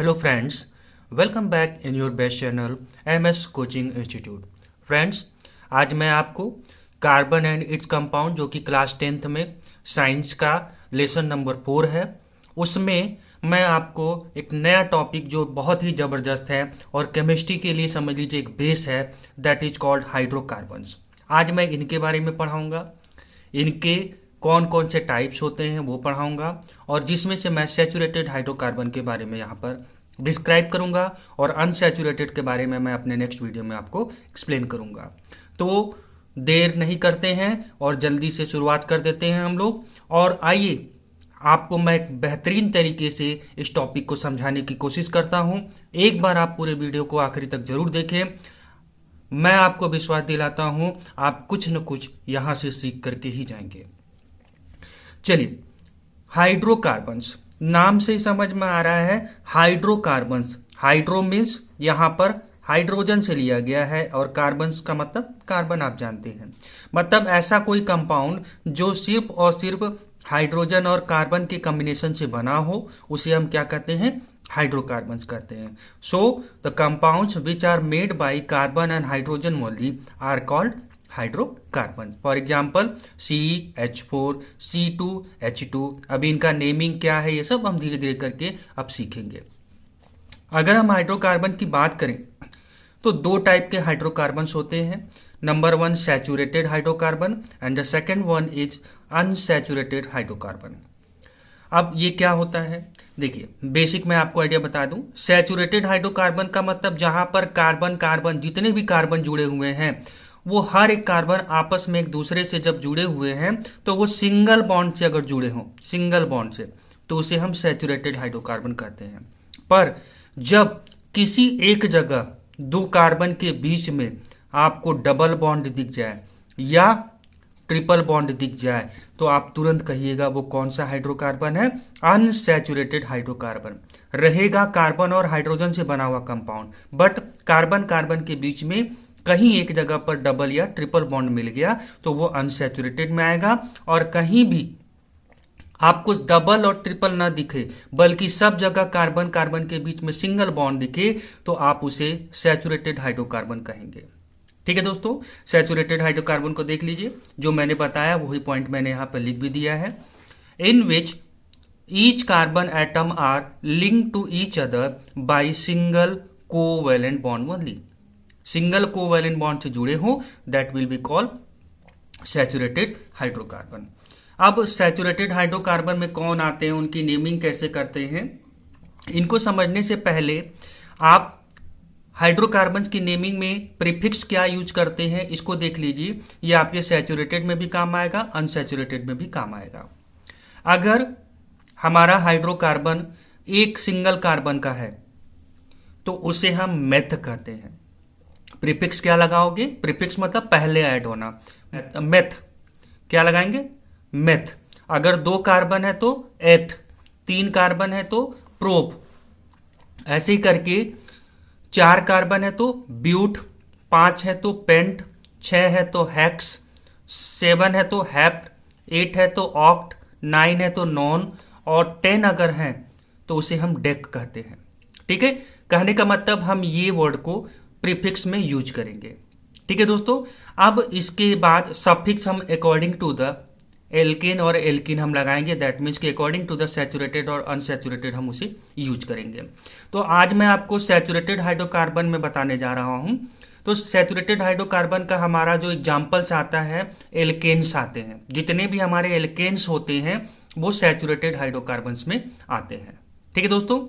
Hello friends, welcome back in your best channel MS coaching institute. Friends, आज मैं आपको carbon and its compound जो कि class 10th में साइंस का लेसन नंबर 4 है, उसमें मैं आपको एक नया टॉपिक जो बहुत ही ज़बरदस्त है और केमिस्ट्री के लिए समझ लीजिए एक बेस है, दैट इज कॉल्ड हाइड्रोकार्बन्स। आज मैं इनके बारे में पढ़ाऊँगा, इनके कौन कौन से टाइप्स होते हैं वो पढ़ाऊंगा, और जिसमें से मैं सैचुरेटेड हाइड्रोकार्बन के बारे में यहाँ पर डिस्क्राइब करूंगा और अनसैचुरेटेड के बारे में मैं अपने नेक्स्ट वीडियो में आपको एक्सप्लेन करूंगा। तो देर नहीं करते हैं और जल्दी से शुरुआत कर देते हैं हम लोग। और आइए, आपको मैं एक बेहतरीन तरीके से इस टॉपिक को समझाने की कोशिश करता हूं। एक बार आप पूरे वीडियो को आखिरी तक जरूर देखें। मैं आपको विश्वास दिलाता हूं, आप कुछ न कुछ यहां से सीख करके ही जाएंगे। चलिए, हाइड्रोकार्बन्स नाम से ही समझ में आ रहा है। हाइड्रोकार्बन्स, हाइड्रो मीन्स यहां पर हाइड्रोजन से लिया गया है, और कार्बन्स का मतलब कार्बन आप जानते हैं। मतलब ऐसा कोई कंपाउंड जो सिर्फ और सिर्फ हाइड्रोजन और कार्बन के कॉम्बिनेशन से बना हो, उसे हम क्या कहते हैं? हाइड्रोकार्बन्स कहते हैं। So the compounds which are made by carbon and hydrogen only are called hydrocarbon. For example CH4, C2H2। अभी इनका नेमिंग क्या है ये सब हम धीरे धीरे करके अब सीखेंगे। अगर हम हाइड्रोकार्बन की बात करें तो दो टाइप के हाइड्रोकार्बन्स होते हैं। Number 1 saturated hydrocarbon and the second one is unsaturated hydrocarbon. अब ये क्या होता है, देखिए बेसिक मैं आपको आइडिया बता दूं। सैचुरेटेड हाइड्रोकार्बन का मतलब जहां पर कार्बन कार्बन जितने भी कार्बन जुड़े हुए हैं, वो हर एक कार्बन आपस में एक दूसरे से जब जुड़े हुए हैं तो वो सिंगल बॉन्ड से अगर जुड़े हों, सिंगल बॉन्ड से, तो उसे हम सैचुरेटेड हाइड्रोकार्बन कहते हैं। पर जब किसी एक जगह दो कार्बन के बीच में आपको डबल बॉन्ड दिख जाए या ट्रिपल बॉन्ड दिख जाए, तो आप तुरंत कहिएगा वो कौन सा हाइड्रोकार्बन है? Unsaturated hydrocarbon. रहेगा कार्बन और हाइड्रोजन से बना हुआ कंपाउंड, बट कार्बन कार्बन के बीच में कहीं एक जगह पर डबल या ट्रिपल बॉन्ड मिल गया तो वो अनसैचुरेटेड में आएगा। और कहीं भी आपको डबल और ट्रिपल ना दिखे, बल्कि सब जगह कार्बन कार्बन के बीच में सिंगल बॉन्ड दिखे, तो आप उसे सैचुरेटेड हाइड्रोकार्बन कहेंगे। ठीक है दोस्तों, सैचुरेटेड हाइड्रोकार्बन को देख लीजिए, जो मैंने बताया वही पॉइंट मैंने यहाँ पर लिख भी दिया है। In which each carbon atom are link to each other by single covalent bond only. Single covalent bond से जुड़े हो, that will be called saturated hydrocarbon. अब सैचुरेटेड हाइड्रोकार्बन में कौन आते हैं, उनकी नेमिंग कैसे करते हैं, इनको समझने से पहले आप हाइड्रोकार्बन्स की नेमिंग में प्रीफिक्स क्या यूज करते हैं इसको देख लीजिए। ये आपके सैचुरेटेड में भी काम आएगा, अनसैचुरेटेड में भी काम आएगा। अगर हमारा हाइड्रोकार्बन एक सिंगल कार्बन का है तो उसे हम मेथ कहते हैं। प्रीफिक्स क्या लगाओगे? प्रीफिक्स मतलब पहले ऐड होना। मेथ क्या लगाएंगे? मेथ। अगर 2 कार्बन है तो एथ, 3 कार्बन है तो प्रोप, ऐसे ही करके 4 कार्बन है तो ब्यूट, 5 है तो पेंट, 6 है तो हेक्स, 7 है तो हेप्ट, 8 है तो ऑक्ट, 9 है तो नॉन, और 10 अगर है तो उसे हम डेक कहते हैं। ठीक है, कहने का मतलब हम ये वर्ड को प्रीफिक्स में यूज करेंगे। ठीक है दोस्तों, अब इसके बाद सफिक्स हम अकॉर्डिंग टू द एल्केन और एल्किन हम लगाएंगे। दैट मीन्स कि अकॉर्डिंग टू द सैचुरेटेड और अनसैचुरेटेड हम उसे यूज करेंगे। तो आज मैं आपको सैचुरेटेड हाइड्रोकार्बन में बताने जा रहा हूं। तो सैचुरेटेड हाइड्रोकार्बन का हमारा जो एग्जाम्पल्स आता है, एल्केन्स आते हैं। जितने भी हमारे एल्केन्स होते हैं वो सैचुरेटेड हाइड्रोकार्बन्स में आते हैं। ठीक है दोस्तों,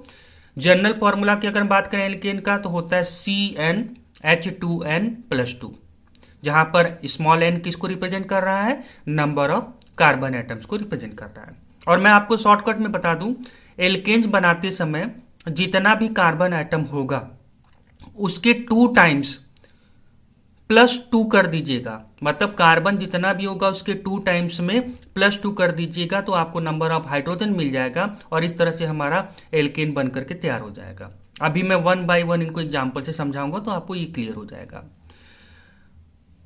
जनरल फॉर्मूला की अगर बात करें एल्केन का तो होता है CnH2n+2, जहां पर स्मॉल n किसको रिप्रेजेंट कर रहा है? नंबर ऑफ कार्बन एटम्स को रिप्रेजेंट कर रहा है। और मैं आपको शॉर्टकट में बता दूं, एल्केन्स बनाते समय जितना भी कार्बन एटम होगा उसके 2 टाइम्स +2 कर दीजिएगा। मतलब कार्बन जितना भी होगा उसके 2 टाइम्स में +2 कर दीजिएगा, तो आपको नंबर ऑफ हाइड्रोजन मिल जाएगा और इस तरह से हमारा एल्केन बन करके तैयार हो जाएगा। अभी मैं 1 बाय 1 इनको एग्जाम्पल से समझाऊंगा तो आपको ये क्लियर हो जाएगा।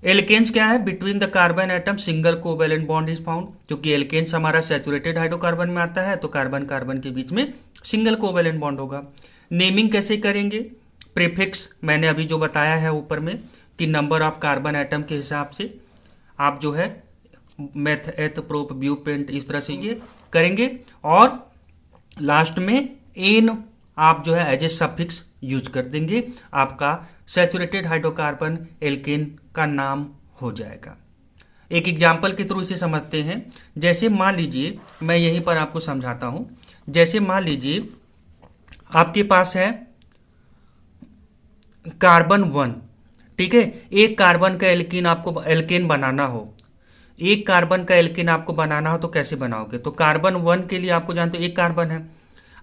एल्केन्स क्या है? Between the carbon atom single covalent bond is found. क्योंकि एल्केन्स हमारा सैचुरेटेड हाइड्रोकार्बन में आता है तो कार्बन कार्बन के बीच में सिंगल कोवैलेंट बॉन्ड होगा। नेमिंग कैसे करेंगे? प्रीफिक्स मैंने अभी जो बताया है ऊपर में कि नंबर ऑफ कार्बन एटम के हिसाब से आप जो है मेथ, एथ, प्रोप, ब्यू, पेंट इस तरह से ये करेंगे। और लास्ट में एन आप जो है एज ए सफिक्स यूज कर देंगे, आपका सैचुरेटेड हाइड्रोकार्बन एल्केन का नाम हो जाएगा। एक एग्जाम्पल के थ्रू इसे समझते हैं। जैसे मान लीजिए, मैं यहीं पर आपको समझाता हूं। जैसे मान लीजिए आपके पास है कार्बन 1, ठीक है। एक कार्बन का एल्कीन आपको एल्केन बनाना हो, एक कार्बन का एल्केन आपको बनाना हो तो कैसे बनाओगे? तो कार्बन 1 के लिए आपको जानते हो एक कार्बन है,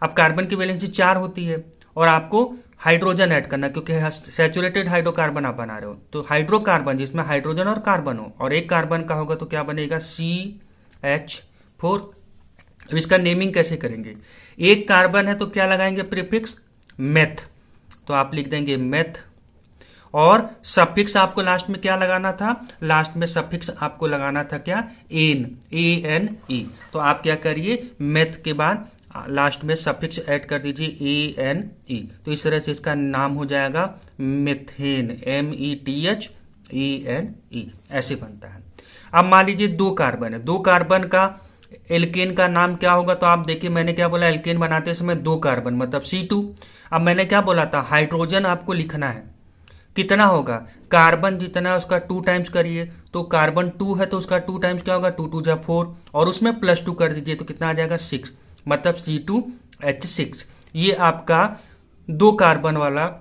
अब कार्बन की वैलेंसी 4 होती है और आपको हाइड्रोजन ऐड करना, क्योंकि सैचुरेटेड हाइड्रोकार्बन आप बना रहे हो। तो हाइड्रोकार्बन जिसमें हाइड्रोजन और कार्बन हो और एक कार्बन का होगा तो क्या बनेगा? CH4। अब इसका नेमिंग कैसे करेंगे? एक कार्बन है तो क्या लगाएंगे? प्रीफिक्स मेथ, तो आप लिख देंगे मेथ। और सफिक्स आपको लास्ट में क्या लगाना था? लास्ट में सफिक्स आपको लगाना था क्या? Ane, ANE। तो आप क्या करिए, मेथ के बाद लास्ट में सफिक्स ऐड कर दीजिए ANE। तो इस तरह से इसका नाम हो जाएगा मेथेन, METHENE, ऐसे बनता है। अब मान लीजिए दो कार्बन है, दो कार्बन का एल्केन का नाम क्या होगा? तो आप देखिए मैंने क्या बोला, एल्केन बनाते समय दो कार्बन मतलब C2। अब मैंने क्या बोला था? हाइड्रोजन आपको लिखना है, कितना होगा? कार्बन जितना है उसका 2 टाइम्स करिए, तो कार्बन 2 है तो उसका 2 टाइम्स क्या होगा? 2 2 4, और उसमें +2 कर दीजिए तो कितना आ जाएगा? 6, मतलब C2H6। ये आपका दो कार्बन वाला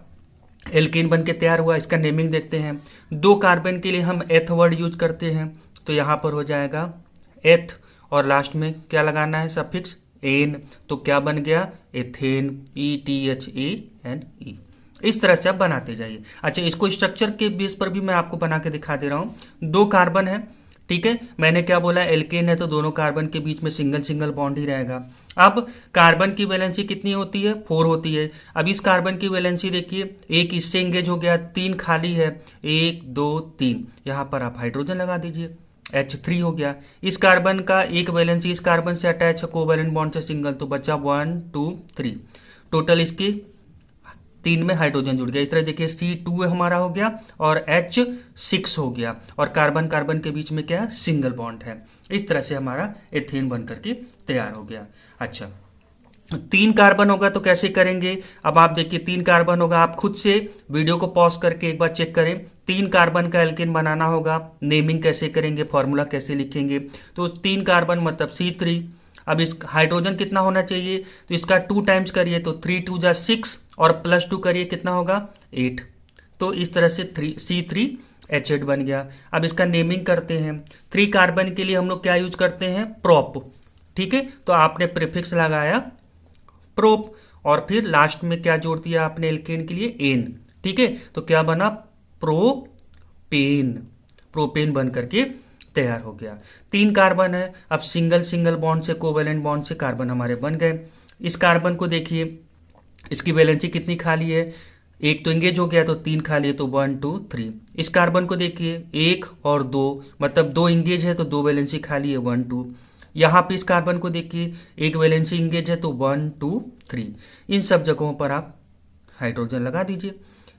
एल्केन बन के तैयार हुआ। इसका नेमिंग देखते हैं। दो कार्बन के लिए हम एथ वर्ड यूज करते हैं, तो यहाँ पर हो जाएगा एथ, और लास्ट में क्या लगाना है? Suffix ane. तो क्या बन गया? Ethane, ETHANE। इस तरह से आप बनाते जाइए। अच्छा, इसको स्ट्रक्चर के बेस पर भी मैं आपको बना के दिखा दे रहा हूं। दो कार्बन है, ठीक है। मैंने क्या बोला? एल्केन है तो दोनों कार्बन के बीच में सिंगल सिंगल बॉन्ड ही रहेगा। अब कार्बन की वैलेंसी कितनी होती है? 4 होती है। अब इस कार्बन की वैलेंसी देखिए, एक इससे इंगेज हो गया, 3 खाली है, 1 2 3, यहां पर आप हाइड्रोजन लगा दीजिए, H3 हो गया। इस कार्बन का एक वैलेंसी इस कार्बन से अटैच है कोवैलेंट बॉन्ड से सिंगल, तो बचा 1 2 3, टोटल इसकी 3 में हाइड्रोजन जुड़ गया। इस तरह देखिए C2 हमारा हो गया और H6 हो गया, और कार्बन कार्बन के बीच में क्या है? सिंगल बॉन्ड है। इस तरह से हमारा एथेन बन करके तैयार हो गया। अच्छा, 3 कार्बन होगा तो कैसे करेंगे? अब आप देखिए 3 कार्बन होगा, आप खुद से वीडियो को पॉज करके एक बार चेक करें। 3 कार्बन का एल्केन बनाना होगा, नेमिंग कैसे करेंगे, फॉर्मूला कैसे लिखेंगे? तो 3 कार्बन मतलब C3। अब इस हाइड्रोजन कितना होना चाहिए? तो इसका 2 टाइम्स करिए तो 3 2 जा 6, और +2 करिए कितना होगा? 8। तो इस तरह से C3H8 बन गया। अब इसका नेमिंग करते हैं। 3 कार्बन के लिए हम लोग क्या यूज करते हैं? प्रोप, ठीक है। तो आपने प्रीफिक्स लगाया प्रोप, और फिर लास्ट में क्या जोड़ दिया आपने एल्केन के लिए? एन, ठीक है। तो क्या बना? प्रोपेन, प्रोपेन बन करके तैयार हो गया। 3 कार्बन है, अब सिंगल सिंगल बॉन्ड से, कोवैलेंट बॉन्ड से कार्बन हमारे बन गए। इस कार्बन को देखिए, इसकी वैलेंसी कितनी खाली है? एक तो एंगेज हो गया तो 3 खाली है, तो 1 2 3। इस कार्बन को देखिए, 1 और 2, मतलब 2 एंगेज है तो 2 वैलेंसी खाली है, 1 2। यहाँ पे इस कार्बन को देखिए, एक वैलेंसी इंगेज है तो 1 2 3। इन सब जगहों पर आप हाइड्रोजन लगा दीजिए।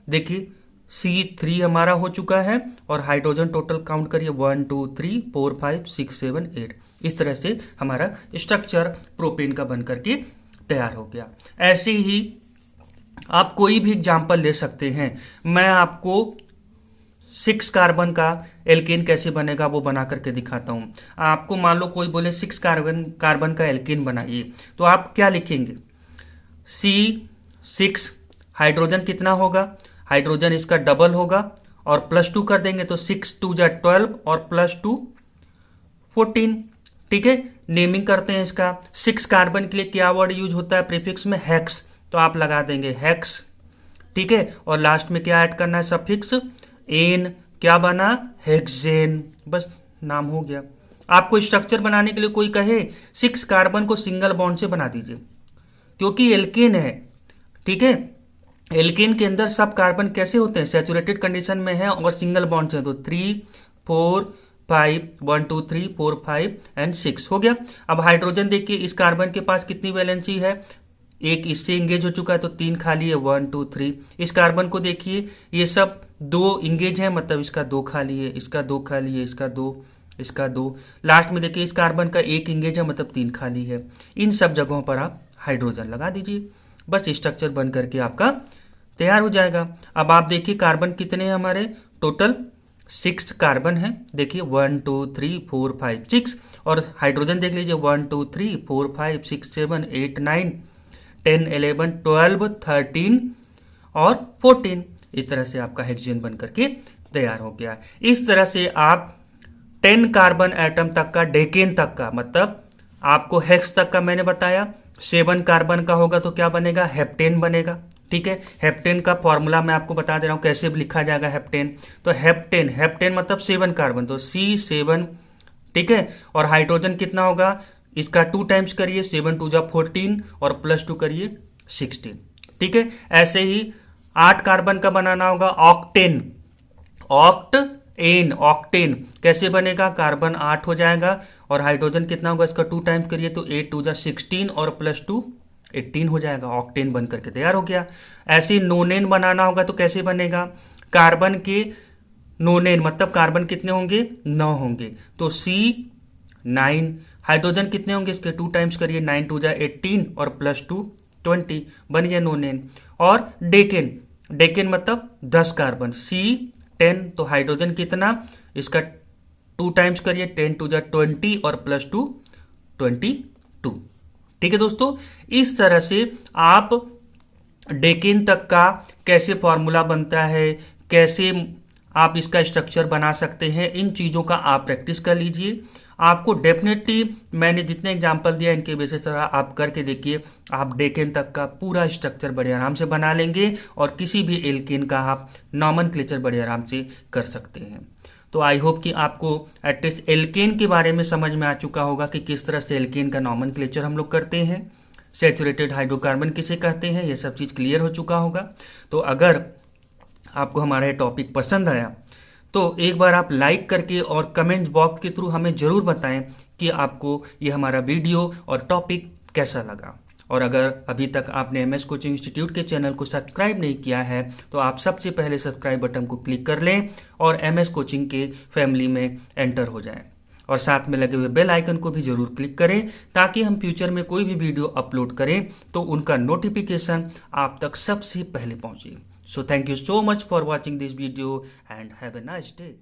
देखिए C3 हमारा हो चुका है, और हाइड्रोजन टोटल काउंट करिए 1 2 3 4 5 6 7 8। इस तरह से हमारा स्ट्रक्चर प्रोपेन का बन करके तैयार हो गया। ऐसे ही आप कोई भी एग्जाम्पल ले सकते हैं। मैं आपको 6 कार्बन का एल्केन कैसे बनेगा वो बना करके दिखाता हूं। आपको मान लो कोई बोले 6 कार्बन का एल्केन बनाइए, तो आप क्या लिखेंगे? C6, हाइड्रोजन कितना होगा? हाइड्रोजन इसका डबल होगा, और +2 कर देंगे तो 6 2 जा 12, और +2 14, ठीक है। नेमिंग करते हैं इसका। 6 कार्बन के लिए क्या वर्ड यूज होता है प्रीफिक्स में? हेक्स, तो आप लगा देंगे हेक्स, ठीक है। और लास्ट में क्या ऐड करना है? Suffix ane. क्या बना? हेक्सेन। बस नाम हो गया। आपको स्ट्रक्चर बनाने के लिए कोई कहे 6 कार्बन को सिंगल बॉन्ड से बना दीजिए, क्योंकि एल्केन है, ठीक है। एल्केन के अंदर सब कार्बन कैसे होते हैं? सैचुरेटेड कंडीशन में है और सिंगल बॉन्ड से, तो 3 4 5 1 2 3 4 5 एंड 6 हो गया। अब हाइड्रोजन देखिए, इस कार्बन के पास कितनी वैलेंसी है? एक इससे इंगेज हो चुका है तो 3 खाली है, 1 2 3। इस कार्बन को देखिए, ये सब 2 इंगेज है, मतलब इसका 2 खाली है, इसका 2 खाली है, इसका 2, इसका 2। लास्ट में देखिए इस कार्बन का 1 इंगेज है, मतलब 3 खाली है। इन सब जगहों पर आप हाइड्रोजन लगा दीजिए, बस स्ट्रक्चर बन करके आपका तैयार हो जाएगा। अब आप देखिए कार्बन कितने हैं हमारे, टोटल 6 कार्बन है। देखिए 1 2 3 4 5 6, और हाइड्रोजन देख लीजिए 1 2 3 4 5 6 7 8 9 10 11 12 13 और 14। इस तरह से आपका हेक्सेन बन करके तैयार हो गया। इस तरह से आप 10 कार्बन एटम तक का, डेकेन तक का, मतलब आपको हेक्स तक का मैंने बताया। 7 कार्बन का होगा तो क्या बनेगा, हेप्टेन बनेगा। ठीक है, हेप्टेन का फॉर्मूला मैं आपको बता दे रहा हूं कैसे लिखा जाएगा हेप्टेन। तो हेप्टेन, हेप्टेन मतलब 7 कार्बन, तो C7। ठीक है, और हाइड्रोजन कितना होगा, इसका 2 टाइम्स करिए, 7 2 जा 14 और +2 करिए 16। ठीक है, ऐसे ही 8 कार्बन का बनाना होगा ऑक्टेन, ऑक्टेन कैसे बनेगा, कार्बन 8 हो जाएगा और हाइड्रोजन कितना होगा, इसका 2 टाइम्स करिए तो 8 2 जा 16 और +2 18 हो जाएगा, ऑक्टेन बन करके तैयार हो गया। ऐसे ही नोनेन बनाना होगा तो कैसे बनेगा, कार्बन के नोनेन मतलब कार्बन कितने होंगे, 9 होंगे, तो C9। हाइड्रोजन कितने होंगे, इसके 2 टाइम्स करिए, 9 2 जा 18 और +2 20, बन गया नोनेन। और डेकेन, डेकेन मतलब 10 कार्बन, C10। तो हाइड्रोजन कितना, इसका 2 टाइम्स करिए, 10 2 जा 20 और +2 22। ठीक है दोस्तों, इस तरह से आप डेकेन तक का कैसे फॉर्मूला बनता है, कैसे आप इसका स्ट्रक्चर बना सकते हैं, इन चीज़ों का आप प्रैक्टिस कर लीजिए। आपको डेफिनेटली मैंने जितने एग्जाम्पल दिया इनके बेसिस पर आप करके देखिए, आप डेकेन तक का पूरा स्ट्रक्चर बड़े आराम से बना लेंगे और किसी भी एल्केन का आप नॉमेनक्लेचर बड़े आराम से कर सकते हैं। तो आई होप कि आपको एटलीस्ट एल्केन के बारे में समझ में आ चुका होगा कि किस तरह से एल्केन का नॉमेनक्लेचर हम लोग करते हैं, सैचुरेटेड हाइड्रोकार्बन किसे कहते हैं, ये सब चीज़ क्लियर हो चुका होगा। तो अगर आपको हमारा ये टॉपिक पसंद आया तो एक बार आप लाइक करके और कमेंट्स बॉक्स के थ्रू हमें ज़रूर बताएं कि आपको ये हमारा वीडियो और टॉपिक कैसा लगा। और अगर अभी तक आपने MS कोचिंग इंस्टीट्यूट के चैनल को सब्सक्राइब नहीं किया है तो आप सबसे पहले सब्सक्राइब बटन को क्लिक कर लें और MS कोचिंग के फैमिली में एंटर हो जाएं, और साथ में लगे हुए बेल आइकन को भी जरूर क्लिक करें ताकि हम फ्यूचर में कोई भी वीडियो अपलोड करें तो उनका नोटिफिकेशन आप तक सबसे पहले पहुंचे। So thank you so much for watching this video and have a nice day.